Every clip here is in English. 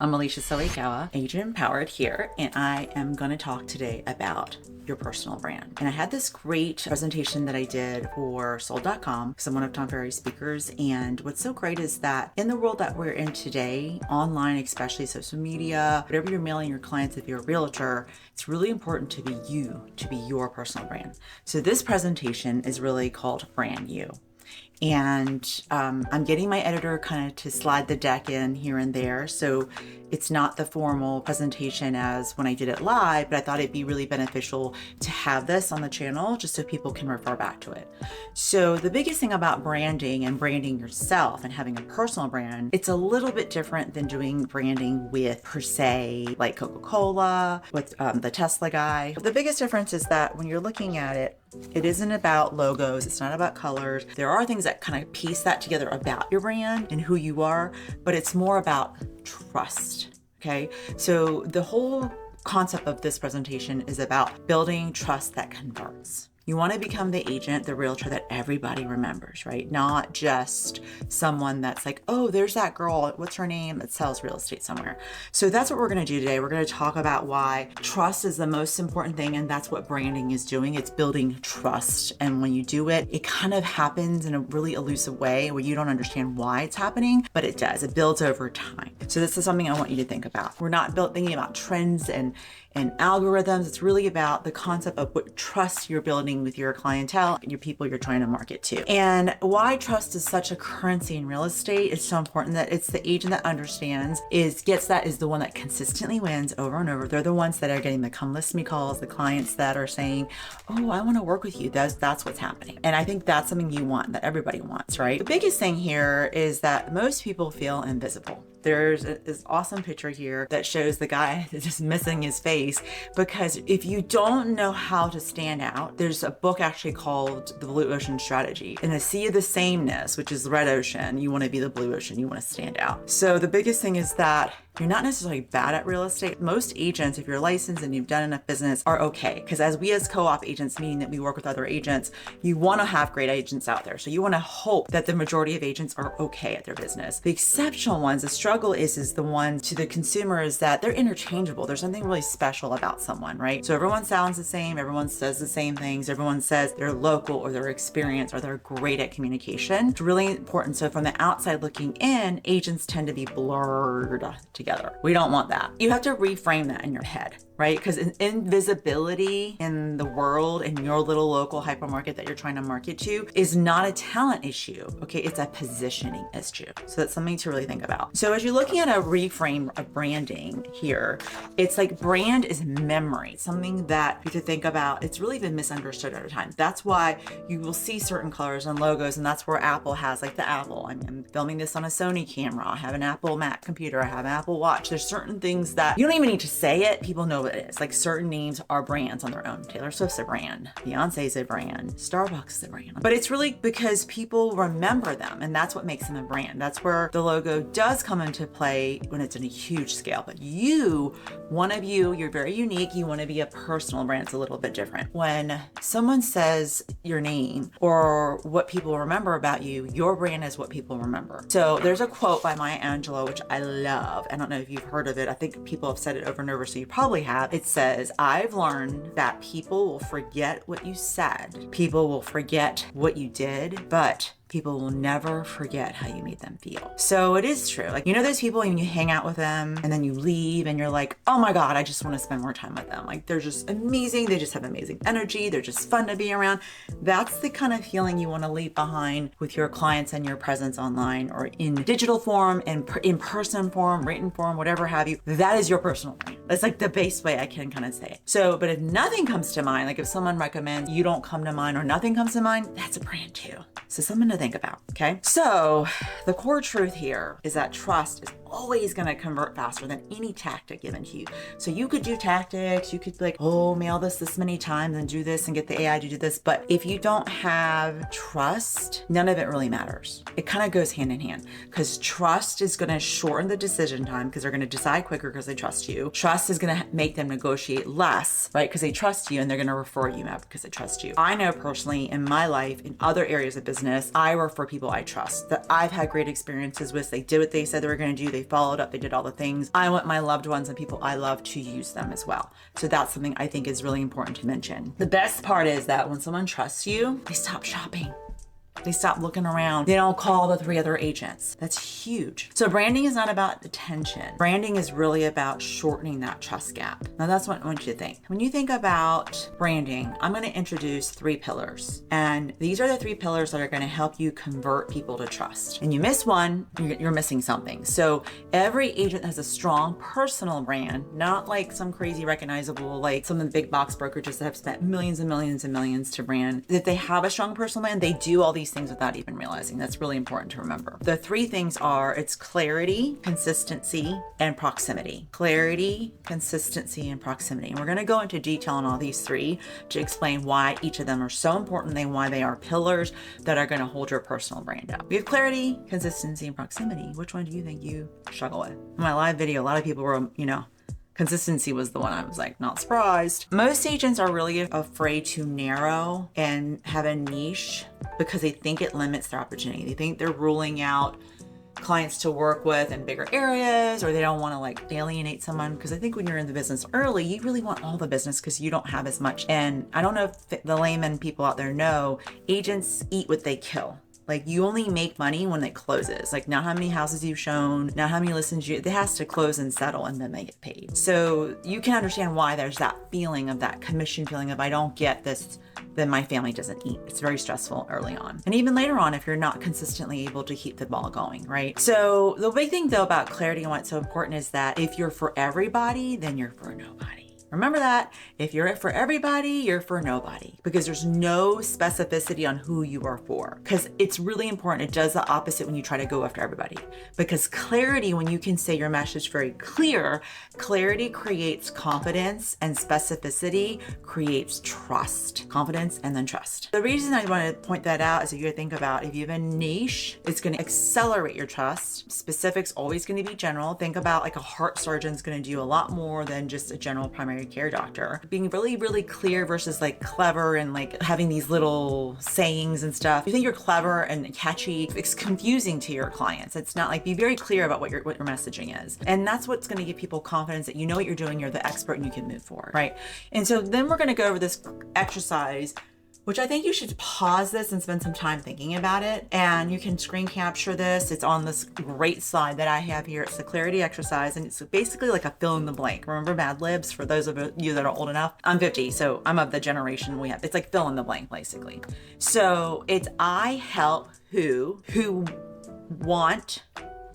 I'm Alicia Soekawa, Agent Empowered here, and I am going to talk today about your personal brand. And I had this great presentation that I did for sold.com because I'm one of Tom Ferry's speakers. And what's so great is that in the world that we're in today, online, especially social media, whatever you're mailing your clients, if you're a realtor, it's really important to be you, to be your personal brand. So this presentation is really called Brand You. And I'm getting my editor kind of to slide the deck in here and there. So it's not the formal presentation as when I did it live, but I thought it'd be really beneficial to have this on the channel just so people can refer back to it. So the biggest thing about branding and branding yourself and having a personal brand, it's a little bit different than doing branding with per se, like Coca-Cola, with the Tesla guy. The biggest difference is that when you're looking at it, it isn't about logos. It's not about colors. There are things that kind of piece that together about your brand and who you are, but it's more about trust. Okay. So the whole concept of this presentation is about building trust that converts. You want to become the agent, the realtor that everybody remembers, right? Not just someone that's like, oh, there's that girl, what's her name, that sells real estate somewhere. So that's what we're going to do today. We're going to talk about why trust is the most important thing, and that's what branding is doing. It's building trust. And when you do it, it kind of happens in a really elusive way where you don't understand why it's happening, but it does. It builds over time. So this is something I want you to think about. We're not thinking about trends and algorithms. It's really about the concept of what trust you're building with your clientele and your people you're trying to market to. And why trust is such a currency in real estate. It's so important that it's the agent that understands, gets that, is the one that consistently wins over and over. They're the ones that are getting the come list me calls, the clients that are saying, oh, I want to work with you. That's what's happening. And I think that's something you want, that everybody wants, right? The biggest thing here is that most people feel invisible. There's this awesome picture here that shows the guy that's just missing his face, because if you don't know how to stand out, there's a book actually called The Blue Ocean Strategy. In a sea of the sameness, which is the red ocean, you want to be the blue ocean, you want to stand out. So the biggest thing is that you're not necessarily bad at real estate. Most agents, if you're licensed and you've done enough business, are okay. Because as we as co-op agents, meaning that we work with other agents, you want to have great agents out there. So you want to hope that the majority of agents are okay at their business. The exceptional ones, the struggle is the one to the consumer is that they're interchangeable. There's something really special about someone, right? So everyone sounds the same. Everyone says the same things. Everyone says they're local or they're experienced or they're great at communication. It's really important. So from the outside looking in, agents tend to be blurred together. We don't want that. You have to reframe that in your head, right? Because invisibility in the world, in your little local hypermarket that you're trying to market to, is not a talent issue. Okay, it's a positioning issue. So that's something to really think about. So as you're looking at a reframe of branding here, it's like brand is memory. It's something that you have to think about. It's really been misunderstood at a time. That's why you will see certain colors and logos, and that's where Apple has, like the Apple. I'm filming this on a Sony camera. I have an Apple Mac computer. I have an Apple Watch. There's certain things that you don't even need to say it. People know what it is. Like certain names are brands on their own. Taylor Swift's a brand. Beyonce's a brand. Starbucks is a brand. But it's really because people remember them, and that's what makes them a brand. That's where the logo does come into play when it's in a huge scale. But you're very unique. You want to be a personal brand. It's a little bit different. When someone says your name or what people remember about you, your brand is what people remember. So there's a quote by Maya Angelou, which I love. I don't know if you've heard of it. I think people have said it over and over, so you probably have. It says, I've learned that people will forget what you said. People will forget what you did, but people will never forget how you made them feel. So it is true. Like, you know, those people, and you hang out with them and then you leave and you're like, oh my God, I just want to spend more time with them. Like, they're just amazing. They just have amazing energy. They're just fun to be around. That's the kind of feeling you want to leave behind with your clients and your presence online or in digital form and in-person form, written form, whatever have you. That is your personal brand. That's like the base way I can kind of say it. So, but if nothing comes to mind, like if someone recommends you don't come to mind or nothing comes to mind, that's a brand too. So something to think about, okay? So the core truth here is that trust is always going to convert faster than any tactic given to you. So you could do tactics, you could like, oh, mail this many times and do this and get the AI to do this. But if you don't have trust, none of it really matters. It kind of goes hand in hand because trust is going to shorten the decision time because they're going to decide quicker because they trust you. Trust trust is going to make them negotiate less, right? Because they trust you and they're going to refer you out because they trust you. I know personally in my life, in other areas of business, I refer people I trust that I've had great experiences with. They did what they said they were going to do. They followed up. They did all the things. I want my loved ones and people I love to use them as well. So that's something I think is really important to mention. The best part is that when someone trusts you, they stop shopping. They stop looking around. They don't call the 3 other agents. That's huge. So branding is not about attention. Branding is really about shortening that trust gap. Now that's what I want you to think. When you think about branding, I'm going to introduce 3 pillars. And these are the 3 pillars that are going to help you convert people to trust. And you miss one, you're missing something. So every agent has a strong personal brand, not like some crazy recognizable, like some of the big box brokerages that have spent millions and millions and millions to brand. If they have a strong personal brand, they do all these things without even realizing. That's really important to remember. The 3 things are, it's clarity, consistency, and proximity. Clarity, consistency, and proximity. And we're going to go into detail on all these 3 to explain why each of them are so important and why they are pillars that are going to hold your personal brand up. We have clarity, consistency, and proximity. Which one do you think you struggle with? In my live video, a lot of people were, consistency was the one I was like, not surprised. Most agents are really afraid to narrow and have a niche because they think it limits their opportunity. They think they're ruling out clients to work with in bigger areas, or they don't want to like alienate someone. Because I think when you're in the business early, you really want all the business because you don't have as much. And I don't know if the layman people out there know, agents eat what they kill. Like you only make money when it closes. Like not how many houses you've shown, not how many listings it has to close and settle and then they get paid. So you can understand why there's that feeling of that commission feeling of I don't get this, then my family doesn't eat. It's very stressful early on. And even later on if you're not consistently able to keep the ball going, right? So the big thing though about clarity and what's so important is that if you're for everybody, then you're for nobody. Remember that. If you're for everybody, you're for nobody, because there's no specificity on who you are for. Because it's really important. It does the opposite when you try to go after everybody. Because clarity, when you can say your message very clear, clarity creates confidence and specificity creates trust. Confidence and then trust. The reason I want to point that out is if you think about if you have a niche, it's going to accelerate your trust. Specifics always going to be general. Think about like a heart surgeon's going to do a lot more than just a general primary care doctor. Being really, really clear versus like clever and like having these little sayings and stuff. You think you're clever and catchy, it's confusing to your clients. It's not like, be very clear about what your messaging is. And that's what's going to give people confidence that you know what you're doing, you're the expert and you can move forward, right? And so then we're going to go over this exercise, which I think you should pause this and spend some time thinking about it. And you can screen capture this. It's on this great slide that I have here. It's the clarity exercise. And it's basically like a fill in the blank. Remember Mad Libs? For those of you that are old enough, I'm 50, so I'm of the generation we have. It's like fill in the blank, basically. So it's I help who want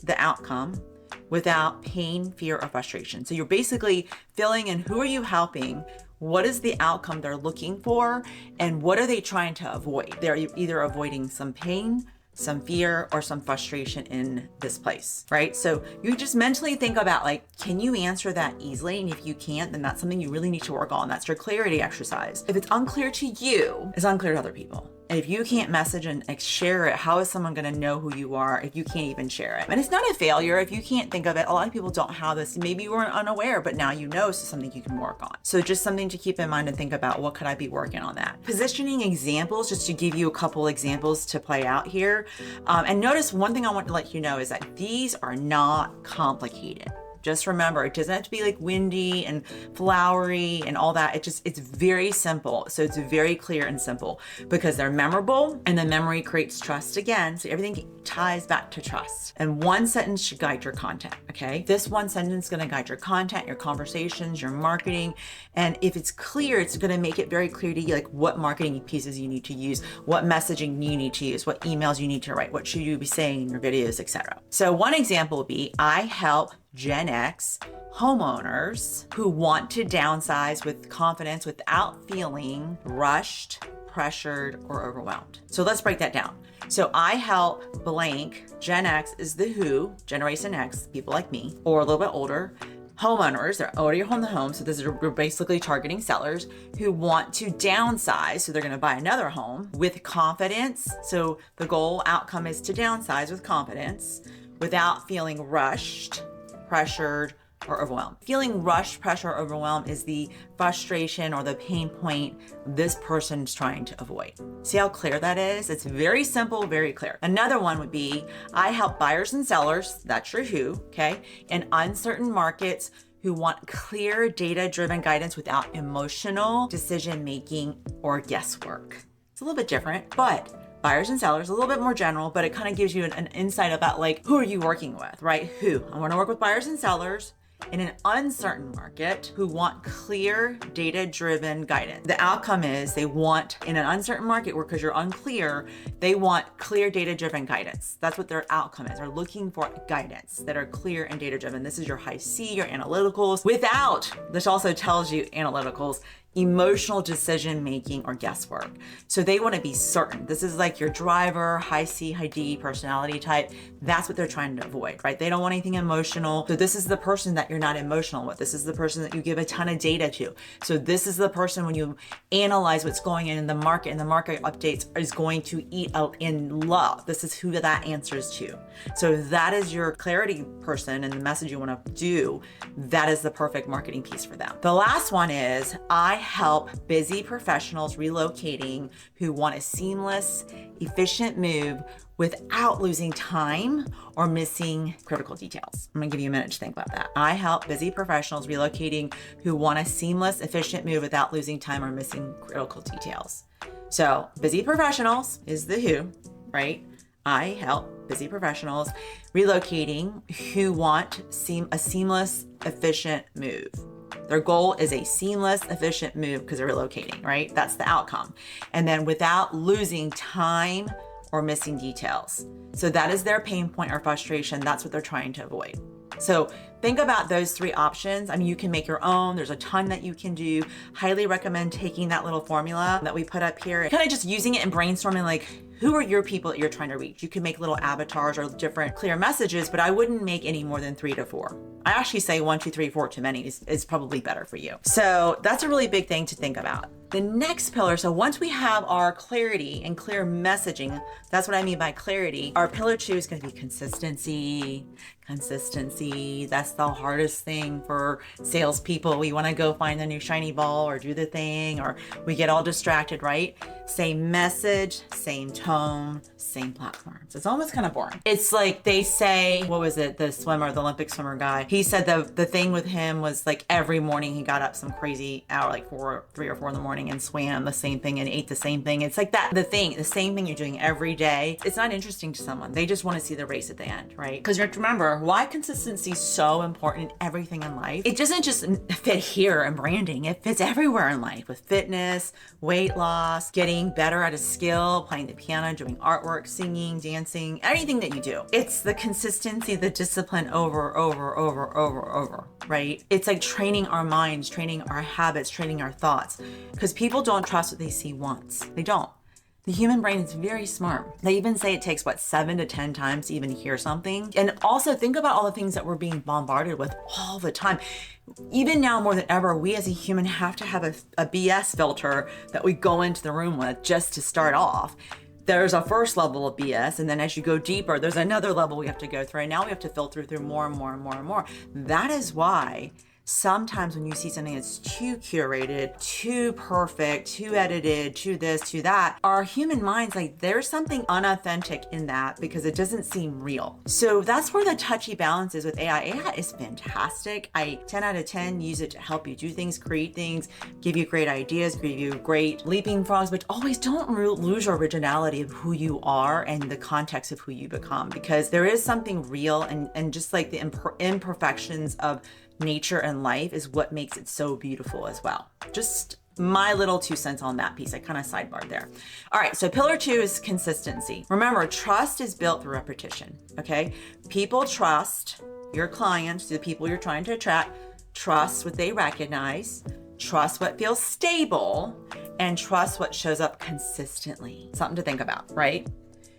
the outcome without pain, fear, or frustration. So you're basically filling in who are you helping, what is the outcome they're looking for, and what are they trying to avoid? They're either avoiding some pain, some fear, or some frustration in this place, right? So you just mentally think about like, can you answer that easily? And if you can't, then that's something you really need to work on. That's your clarity exercise. If it's unclear to you, it's unclear to other people. And if you can't message and share it, how is someone going to know who you are if you can't even share it? And it's not a failure if you can't think of it. A lot of people don't have this. Maybe you weren't unaware, but now you know, so something you can work on. So just something to keep in mind and think about, what could I be working on that? Positioning examples, just to give you a couple examples to play out here. And notice one thing I want to let you know is that these are not complicated. Just remember, it doesn't have to be like windy and flowery and all that. It's very simple. So it's very clear and simple because they're memorable, and the memory creates trust again. So everything ties back to trust. And one sentence should guide your content, okay? This one sentence is gonna guide your content, your conversations, your marketing. And if it's clear, it's gonna make it very clear to you like what marketing pieces you need to use, what messaging you need to use, what emails you need to write, what should you be saying in your videos, etc. So one example would be, I help Gen X homeowners who want to downsize with confidence without feeling rushed, pressured, or overwhelmed. So let's break that down. So I help blank, Gen X is the who, Generation X, people like me, or a little bit older, homeowners, they're already on the home. So we're basically targeting sellers who want to downsize. So they're going to buy another home with confidence. So the goal outcome is to downsize with confidence without feeling rushed, pressured, or overwhelmed. Feeling rushed, pressure, or overwhelmed is the frustration or the pain point this person's trying to avoid. See how clear that is? It's very simple, very clear. Another one would be, I help buyers and sellers, that's your who, okay, in uncertain markets who want clear data-driven guidance without emotional decision-making or guesswork. It's a little bit different, but buyers and sellers, a little bit more general, but it kind of gives you an insight about like, who are you working with, right? Who? I want to work with buyers and sellers in an uncertain market who want clear data-driven guidance. The outcome is they want, in an uncertain market where, because you're unclear, they want clear data-driven guidance. That's what their outcome is. They're looking for guidance that are clear and data-driven. This is your high C, your analyticals, without, this also tells you analyticals, emotional decision-making or guesswork. So they want to be certain. This is like your driver, high C, high D personality type. That's what they're trying to avoid, right? They don't want anything emotional. So this is the person that you're not emotional with. This is the person that you give a ton of data to. So this is the person when you analyze what's going on in the market and the market updates is going to eat out in love. This is who that answers to. So that is your clarity person and the message you want to do. That is the perfect marketing piece for them. The last one is, I help busy professionals relocating who want a seamless, efficient move without losing time or missing critical details. I'm gonna give you a minute to think about that. I help busy professionals relocating who want a seamless, efficient move without losing time or missing critical details. So busy professionals is the who, right? I help busy professionals relocating who want a seamless, efficient move. Their goal is a seamless, efficient move because they're relocating, right? That's the outcome. And then without losing time or missing details. So that is their pain point or frustration. That's what they're trying to avoid. So think about those three options. I mean, you can make your own. There's a ton that you can do. Highly recommend taking that little formula that we put up here and kind of just using it and brainstorming like, who are your people that you're trying to reach? You can make little avatars or different clear messages, but I wouldn't make any more than 3 to 4. I actually say 1, 2, 3, 4 too many is probably better for you. So that's a really big thing to think about. The next pillar, so once we have our clarity and clear messaging, that's what I mean by clarity. Our pillar 2 is going to be consistency. Consistency. That's the hardest thing for salespeople. We want to go find the new shiny ball or do the thing, or we get all distracted, right? Same message, same tone, same platforms. It's almost kind of boring. It's like they say, what was it? The swimmer, the Olympic swimmer guy. He said the thing with him was like every morning he got up some crazy hour, like 3 or 4 in the morning and swam the same thing and ate the same thing. It's like that, the same thing you're doing every day. It's not interesting to someone. They just want to see the race at the end, right? Because you have to remember why consistency is so important in everything in life. It doesn't just fit here in branding. It fits everywhere in life with fitness, weight loss, getting better at a skill, playing the piano, doing artwork, singing, dancing, anything that you do. It's the consistency, the discipline over, right? It's like training our minds, training our habits, training our thoughts. Because people don't trust what they see once. They don't. The human brain is very smart. They even say it takes, 7 to 10 times to even hear something. And also think about all the things that we're being bombarded with all the time. Even now more than ever, we as a human have to have a BS filter that we go into the room with just to start off. There's a first level of BS, and then as you go deeper, there's another level we have to go through. And now we have to filter through more and more and more and more. That is why sometimes when you see something that's too curated, too perfect, too edited, too this, too that, our human minds, like there's something unauthentic in that because it doesn't seem real. So that's where the touchy balance is with AI. AI is fantastic. 10 out of 10 use it to help you do things, create things, give you great ideas, give you great leaping frogs, but always don't lose your originality of who you are and the context of who you become, because there is something real and just like the imperfections of nature and life is what makes it so beautiful as well. Just my little 2 cents on that piece. I kind of sidebarred there. All right, so pillar 2 is consistency. Remember, trust is built through repetition, okay? People trust your clients, the people you're trying to attract, trust what they recognize, trust what feels stable, and trust what shows up consistently. Something to think about, right?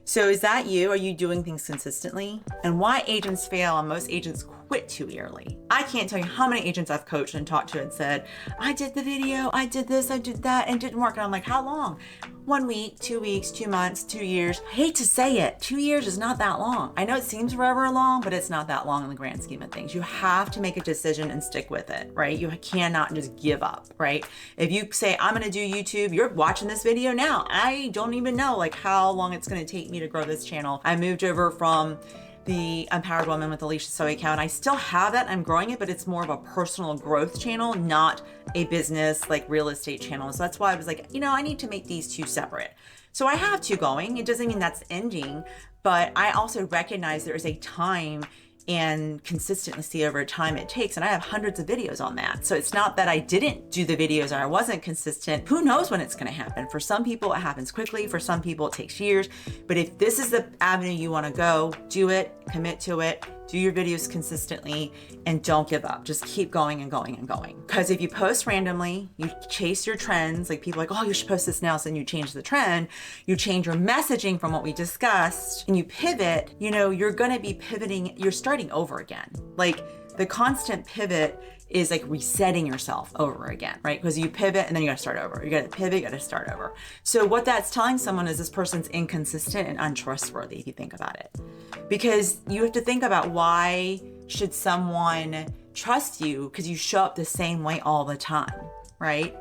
So is that you? Are you doing things consistently? And why agents fail, and most agents quit too early. I can't tell you how many agents I've coached and talked to and said, I did the video, I did this, I did that, and it didn't work. And I'm like, how long? 1 week, 2 weeks, 2 months, 2 years. I hate to say it, 2 years is not that long. I know it seems forever long, but it's not that long in the grand scheme of things. You have to make a decision and stick with it, right? You cannot just give up, right? If you say, I'm gonna do YouTube, you're watching this video now. I don't even know like how long it's gonna take me to grow this channel. I moved over from the Empowered Woman with Alicia Soekawa, and I still have that. I'm growing it, but it's more of a personal growth channel, not a business like real estate channel. So that's why I was like, I need to make these two separate. So I have two going. It doesn't mean that's ending, but I also recognize there is a time and consistency over time it takes. And I have hundreds of videos on that. So it's not that I didn't do the videos or I wasn't consistent. Who knows when it's going to happen? For some people, it happens quickly. For some people, it takes years. But if this is the avenue you want to go, do it, commit to it, do your videos consistently, and don't give up. Just keep going and going and going. Because if you post randomly, you chase your trends, like people are like, oh, you should post this now, so then you change the trend, you change your messaging from what we discussed, and you pivot, you're gonna be pivoting, you're starting over again. Like the constant pivot is like resetting yourself over again, right? Because you pivot and then you gotta start over. You gotta pivot, you gotta start over. So what that's telling someone is this person's inconsistent and untrustworthy, if you think about it. Because you have to think about, why should someone trust you? Because you show up the same way all the time, right?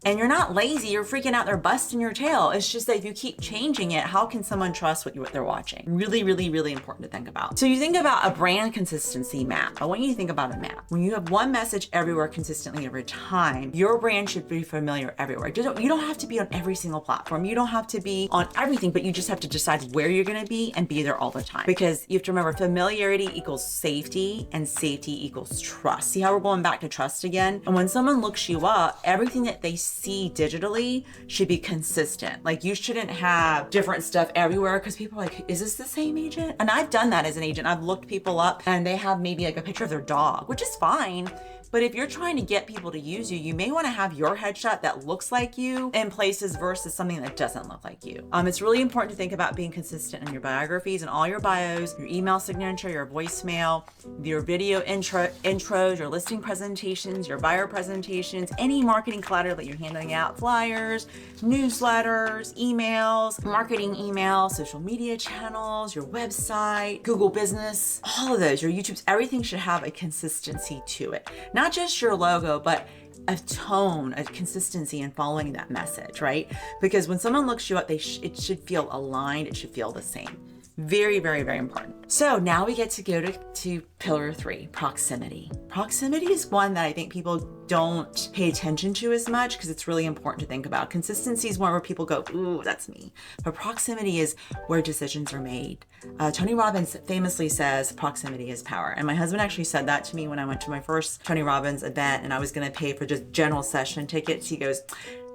And you're not lazy, you're freaking out there busting your tail. It's just that if you keep changing it, how can someone trust what they're watching? Really, really, really important to think about. So you think about a brand consistency map. I want you to think about a map. When you have one message everywhere consistently over time, your brand should be familiar everywhere. You don't have to be on every single platform. You don't have to be on everything, but you just have to decide where you're gonna be and be there all the time. Because you have to remember, familiarity equals safety and safety equals trust. See how we're going back to trust again? And when someone looks you up, everything that they see digitally should be consistent. Like you shouldn't have different stuff everywhere, because people are like, is this the same agent? And I've done that as an agent. I've looked people up and they have maybe like a picture of their dog, which is fine. But if you're trying to get people to use you, you may want to have your headshot that looks like you in places versus something that doesn't look like you. It's really important to think about being consistent in your biographies and all your bios, your email signature, your voicemail, your video intros, your listing presentations, your buyer presentations, any marketing collateral that you're handing out, flyers, newsletters, emails, marketing emails, social media channels, your website, Google Business, all of those, your YouTubes, everything should have a consistency to it. Not just your logo, but a tone, a consistency in following that message, right? Because when someone looks you up, it should feel aligned. It should feel the same. Very, very, very important. So now we get to go to pillar 3, proximity. Proximity is one that I think people don't pay attention to as much, because it's really important to think about. Consistency is one where people go, ooh, that's me. But proximity is where decisions are made. Tony Robbins famously says proximity is power. And my husband actually said that to me when I went to my first Tony Robbins event and I was gonna pay for just general session tickets. He goes,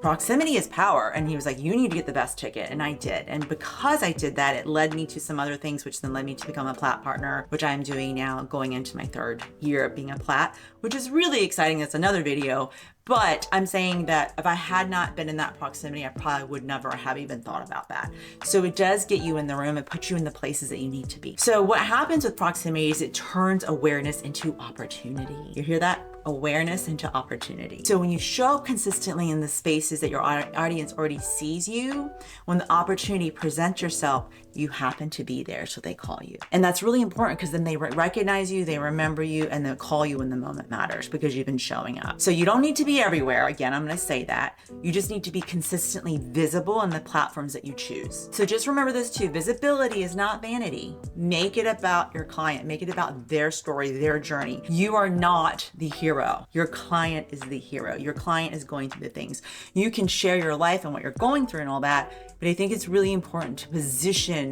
proximity is power. And he was like, you need to get the best ticket. And I did. And because I did that, it led me to some other things, which then led me to become a Plat partner, which I'm doing now, going into my 3rd year of being a Plat, which is really exciting. That's another video. But I'm saying that if I had not been in that proximity, I probably would never have even thought about that. So it does get you in the room and put you in the places that you need to be. So what happens with proximity is it turns awareness into opportunity. You hear that? Awareness into opportunity. So when you show up consistently in the spaces that your audience already sees you, when the opportunity presents yourself, you happen to be there, so they call you. And that's really important, because then they recognize you, they remember you, and they'll call you when the moment matters, because you've been showing up. So you don't need to be everywhere. Again, I'm gonna say that. You just need to be consistently visible on the platforms that you choose. So just remember this too, visibility is not vanity. Make it about your client, make it about their story, their journey. You are not the hero. Your client is the hero. Your client is going through the things. You can share your life and what you're going through and all that, but I think it's really important to position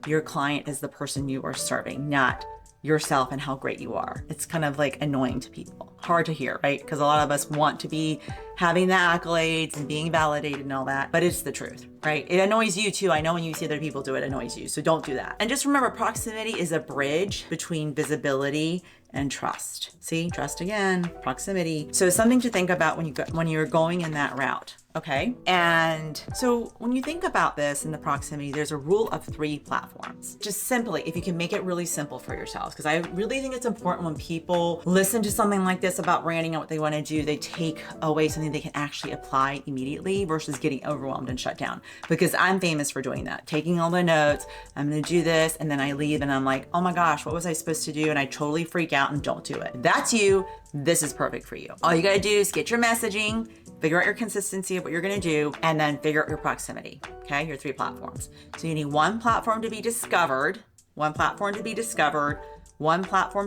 your client as the person you are serving, not yourself and how great you are. It's kind of like annoying to people. Hard to hear, right? Because a lot of us want to be having the accolades and being validated and all that, but it's the truth, right? It annoys you too. I know when you see other people do it, it annoys you. So don't do that. And just remember, proximity is a bridge between visibility and trust. See, trust again, proximity. So something to think about when you're going in that route. Okay. And so when you think about this in the proximity, there's a rule of 3 platforms. Just simply, if you can make it really simple for yourselves, because I really think it's important when people listen to something like this about branding and what they want to do, they take away something they can actually apply immediately versus getting overwhelmed and shut down. Because I'm famous for doing that, taking all the notes, I'm going to do this, and then I leave and I'm like, oh my gosh, what was I supposed to do? And I totally freak out and don't do it. If that's you, this is perfect for you. All you got to do is get your messaging, figure out your consistency of what you're going to do, and then figure out your proximity. Okay, your 3 platforms. So you need one platform to be discovered, one platform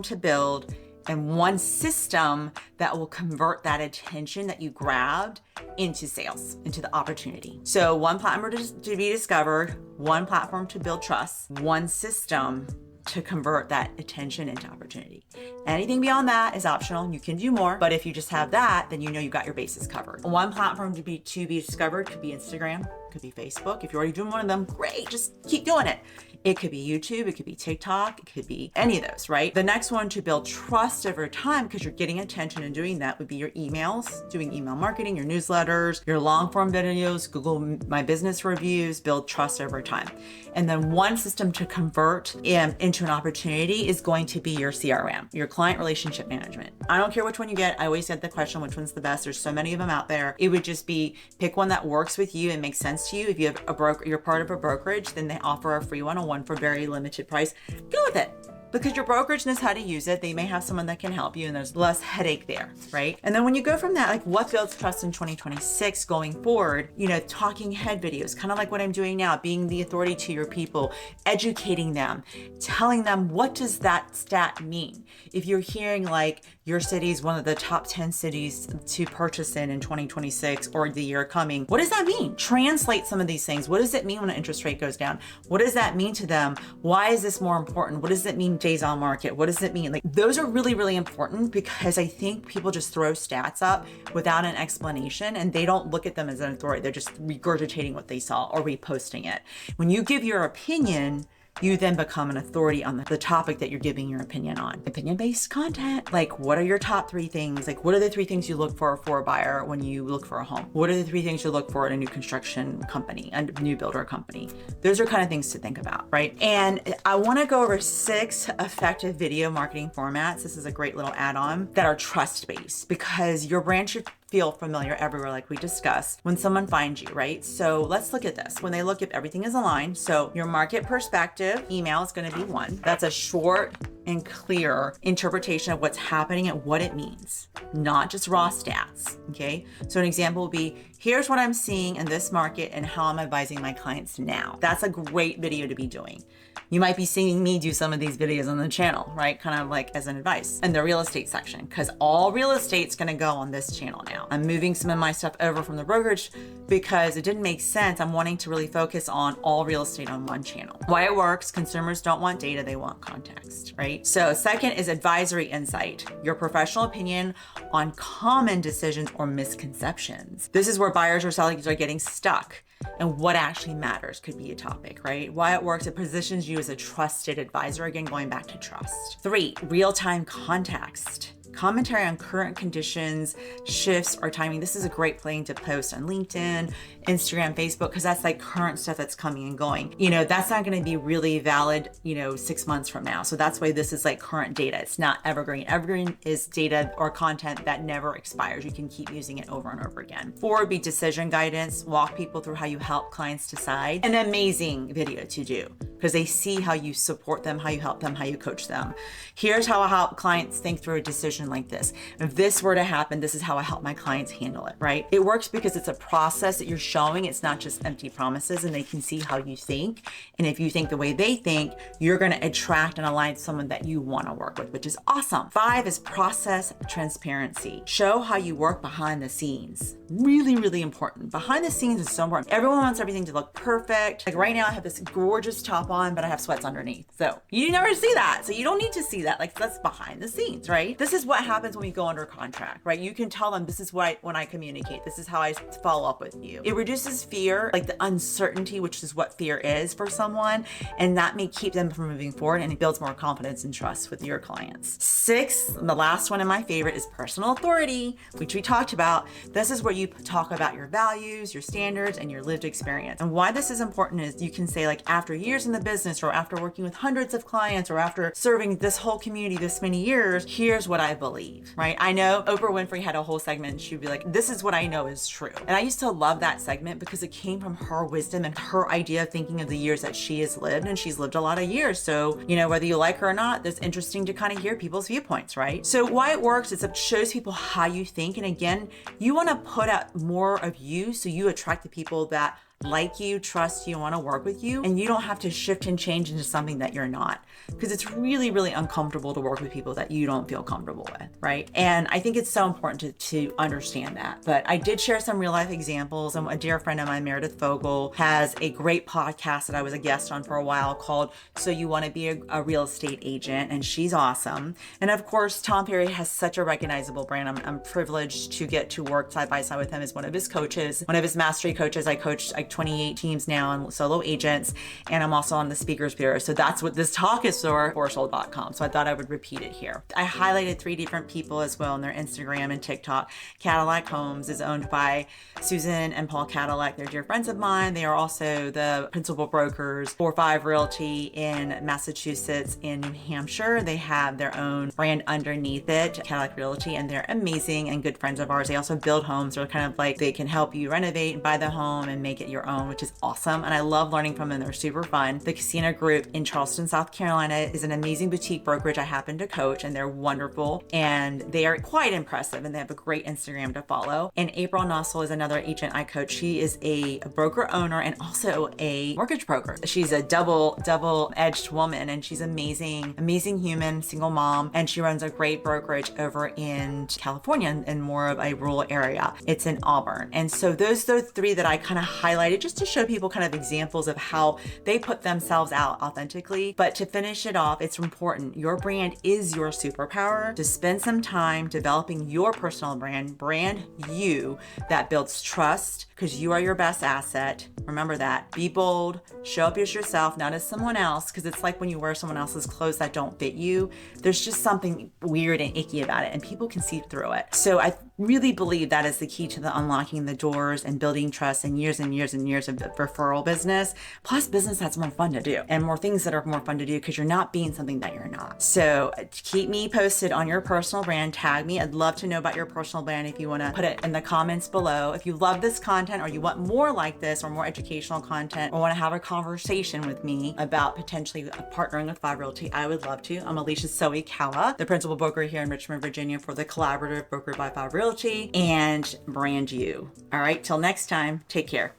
to build, and one system that will convert that attention that you grabbed into sales, into the opportunity. So one platform to be discovered, one platform to build trust, one system to convert that attention into opportunity. Anything beyond that is optional. You can do more, but if you just have that, then you know you got your bases covered. One platform to be discovered could be Instagram, could be Facebook. If you're already doing one of them, great, just keep doing it. It could be YouTube, it could be TikTok, it could be any of those, right? The next one to build trust over time, because you're getting attention and doing that, would be your emails, doing email marketing, your newsletters, your long form videos, Google My Business reviews, build trust over time. And then one system to convert into an opportunity is going to be your CRM, your client relationship management. I don't care which one you get. I always get the question, which one's the best? There's so many of them out there. It would just be pick one that works with you and makes sense to you. If you have a broker, you're part of a brokerage, then they offer a free one-on-one for a very limited price. Go with it. Because your brokerage knows how to use it. They may have someone that can help you and there's less headache there, right? And then when you go from that, like what builds trust in 2026 going forward, talking head videos, kind of like what I'm doing now, being the authority to your people, educating them, telling them, what does that stat mean? If you're hearing like your city is one of the top 10 cities to purchase in 2026 or the year coming, what does that mean? Translate some of these things. What does it mean when an interest rate goes down? What does that mean to them? Why is this more important? What does it mean days on market? What does it mean? Like those are really, really important because I think people just throw stats up without an explanation and they don't look at them as an authority. They're just regurgitating what they saw or reposting it. When you give your opinion, you then become an authority on the topic that you're giving your opinion on. Opinion-based content, like what are your top 3 things? Like what are the 3 things you look for a buyer when you look for a home? What are the 3 things you look for in a new construction company, a new builder company? Those are kind of things to think about, right? And I wanna go over 6 effective video marketing formats. This is a great little add-on that are trust-based because your brand should feel familiar everywhere like we discussed when someone finds you, right? So let's look at this. When they look, if everything is aligned, so your market perspective, email is gonna be one. That's a short and clear interpretation of what's happening and what it means, not just raw stats, okay? So an example would be, here's what I'm seeing in this market and how I'm advising my clients now. That's a great video to be doing. You might be seeing me do some of these videos on the channel, right? Kind of like as an advice in the real estate section, because all real estate's gonna go on this channel now. I'm moving some of my stuff over from the brokerage because it didn't make sense. I'm wanting to really focus on all real estate on one channel. Why it works, consumers don't want data, they want context, right? So second is advisory insight, your professional opinion on common decisions or misconceptions. This is where buyers or sellers are getting stuck. And what actually matters could be a topic, right? Why it works, it positions you as a trusted advisor. Again, going back to trust. 3, real-time context. Commentary on current conditions, shifts, or timing. This is a great place to post on LinkedIn, Instagram, Facebook, because that's like current stuff that's coming and going. That's not going to be really valid, 6 months from now. So that's why this is like current data. It's not evergreen. Evergreen is data or content that never expires. You can keep using it over and over again. 4 would be decision guidance. Walk people through how you help clients decide. An amazing video to do because they see how you support them, how you help them, how you coach them. Here's how I help clients think through a decision like this. If this were to happen, this is how I help my clients handle it, right? It works because it's a process that you're showing. It's not just empty promises and they can see how you think. And if you think the way they think, you're going to attract and align someone that you want to work with, which is awesome. 5 is process transparency. Show how you work behind the scenes. Really, really important. Behind the scenes is so important. Everyone wants everything to look perfect. Like right now I have this gorgeous top top on, but I have sweats underneath. So you never see that. So you don't need to see that. Like, that's behind the scenes, right? This is what happens when we go under contract, right? You can tell them, this is what when I communicate, this is how I follow up with you. It reduces fear, like the uncertainty, which is what fear is for someone. And that may keep them from moving forward, and it builds more confidence and trust with your clients. 6, the last one and my favorite, is personal authority, which we talked about. This is where you talk about your values, your standards, and your lived experience. And why this is important is you can say, like, after years in the business, or after working with hundreds of clients, or after serving this whole community this many years, here's what I believe, right? I know Oprah Winfrey had a whole segment. She'd be like, this is what I know is true. And I used to love that segment because it came from her wisdom and her idea of thinking of the years that she has lived, and she's lived a lot of years. So, you know, whether you like her or not, it's interesting to kind of hear people's viewpoints, right? So why it works is it shows people how you think. And again, you want to put out more of you so you attract the people that like you, trust you, want to work with you, and you don't have to shift and change into something that you're not, because it's really, really uncomfortable to work with people that you don't feel comfortable with, right? And I think it's so important to understand that. But I did share some real life examples, and a dear friend of mine, Meredith Fogel, has a great podcast that I was a guest on for a while called So You Want to Be a Real Estate Agent, and she's awesome. And of course, Tom Ferry has such a recognizable brand. I'm privileged to get to work side by side with him as one of his coaches, one of his mastery coaches. I coached 28 teams now and solo agents, and I'm also on the Speakers Bureau. So that's what this talk is for sold.com. So I thought I would repeat it here. I highlighted 3 different people as well on their Instagram and TikTok. Cadillac Homes is owned by Susan and Paul Cadillac. They're dear friends of mine. They are also the principal brokers for 5 Realty in Massachusetts and New Hampshire. They have their own brand underneath it, Cadillac Realty, and they're amazing and good friends of ours. They also build homes. They're kind of like, they can help you renovate and buy the home and make it your own, which is awesome. And I love learning from them. They're super fun. The Casino Group in Charleston, South Carolina is an amazing boutique brokerage I happen to coach, and they're wonderful and they are quite impressive, and they have a great Instagram to follow. And April Nussel is another agent I coach. She is a broker owner and also a mortgage broker. She's a double-edged woman, and she's amazing human, single mom, and she runs a great brokerage over in California in more of a rural area. It's in Auburn. And so those are 3 that I kind of highlighted just to show people kind of examples of how they put themselves out authentically. But to finish it off, it's important. Your brand is your superpower. To spend some time developing your personal brand you, that builds trust, because you are your best asset. Remember that. Be bold, show up as yourself, not as someone else, because it's like when you wear someone else's clothes that don't fit you, there's just something weird and icky about it, and people can see through it. So I really believe that is the key to the unlocking the doors and building trust and years and years and years of referral business, plus business that's more fun to do and more things that are more fun to do because you're not being something that you're not. So keep me posted on your personal brand. Tag me. I'd love to know about your personal brand if you want to put it in the comments below. If you love this content or you want more like this or more educational content or want to have a conversation with me about potentially partnering with 5 Realty, I would love to. I'm Alicia Soekawa, the principal broker here in Richmond, Virginia for the collaborative Broker by 5 Realty and Brand You. All right, till next time, take care.